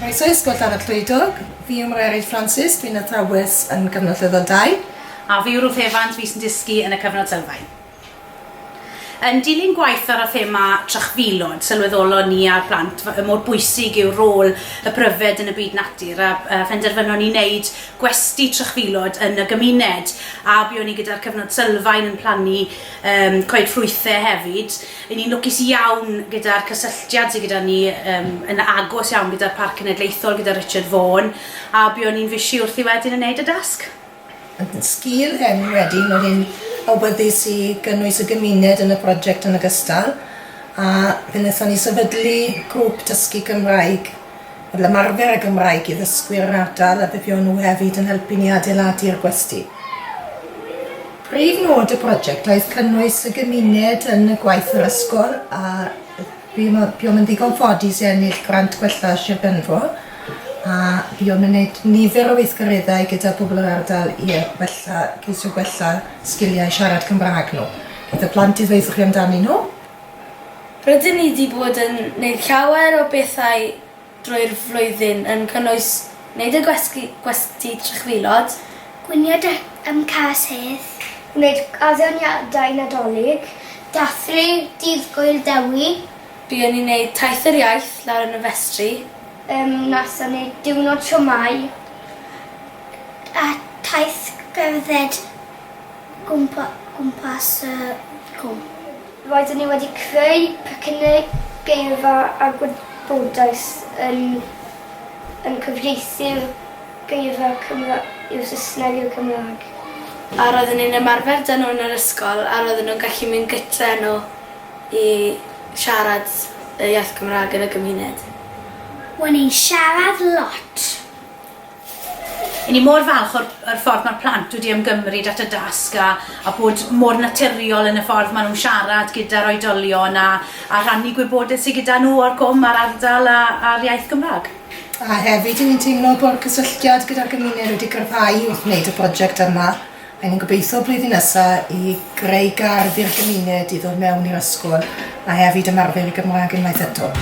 Croeso i Ysgol Llafur Llwydog. Fi yw Mary Francis, dwi'n athrawes yn cyfnod Llyfr 2. A fi yw'r Ruth Evans, fi sy'n dysgu yn y cyfnod sylfaen. Yn dilyn gwaith ar y thema trychfilod, sylweddolon ni a'r plant, mor bwysig yw rôl y pryfed yn y byd natur a phenderfynon ni wneud gwesti trychfilod yn y gymuned a buon ni gyda'r cyfnod sylfaen yn plannu coed ffrwythau hefyd. I ni'n lwcus iawn gyda'r cysylltiad sydd gyda ni yn agos iawn gyda'r Parc Cenedlaethol gyda Richard Vaughan a buon ni'n fysi wrthi wedyn yn wneud y dasg. Yn sgil hyn wedyn, oedd hi'n awyddus i gynnwys y gymuned yn y prosiect yn ogystal a fe wnaethon ni sefydlu grŵp dysgu Cymraeg, fel ymarfer y Gymraeg i ddysgwyr yr ardal a fe fuon nhw hefyd yn helpu ni adeiladu'r gwesti. Prif nod y prosiect oedd cynnwys y gymuned yn y gwaith yr ysgol a buom yn ddigon ffodus i ennill grant gwella Sir Benfro a buom yn gwneud nifer o weithgareddau gyda pobl yr ardal i ceisio gwella sgiliau siarad Cymraeg nhw. Gyda plant i ddweud chi amdani nhw? Rydyn ni wedi bod yn gwneud llawer o bethau drwy'r flwyddyn yn cynnwys wneud y gwesti trychfilod, gwyniodd cases, gwneud addeuniadau nadolig, dathlu dydd Gwyl Dewi, buon ni'n gwneud taith yr iaith lawr yn y festri, nathon ni diwrnod siomai, a taith gerdded gwmpas y cwm. Roeddwn ni wedi creu pecynau geirfa a gwybodaeth yn cyfieithu'r geirfa i'r Saesneg i'r Cymraeg. a roeddwn ni'n ymarfer dyn nhw yn yr ysgol a roeddwn nhw'n gallu mynd gytre nhw i siarad y iaith Cymraeg yn y gymuned. Wyn ni'n siarad lot. I ni mor falch o'r ffordd mae'r plant wedi ymgymryd at y dasg a bod mor naturiol yn y ffordd maen nhw'n siarad gyda'r oedolion a rhannu gwybodaeth sydd gyda nhw o'r cwm a'r ardal a'r iaith Gymraeg. A hefyd ni'n teimlo bod cysylltiad gyda'r gymuned wedi gryfhau wrth wneud y prosiect yma. A ni'n gobeithio blwyddyn nesaf i greu gardd i'r gymuned i ddod mewn i'r ysgol a hefyd ymarfer i Gymraeg unwaith eto.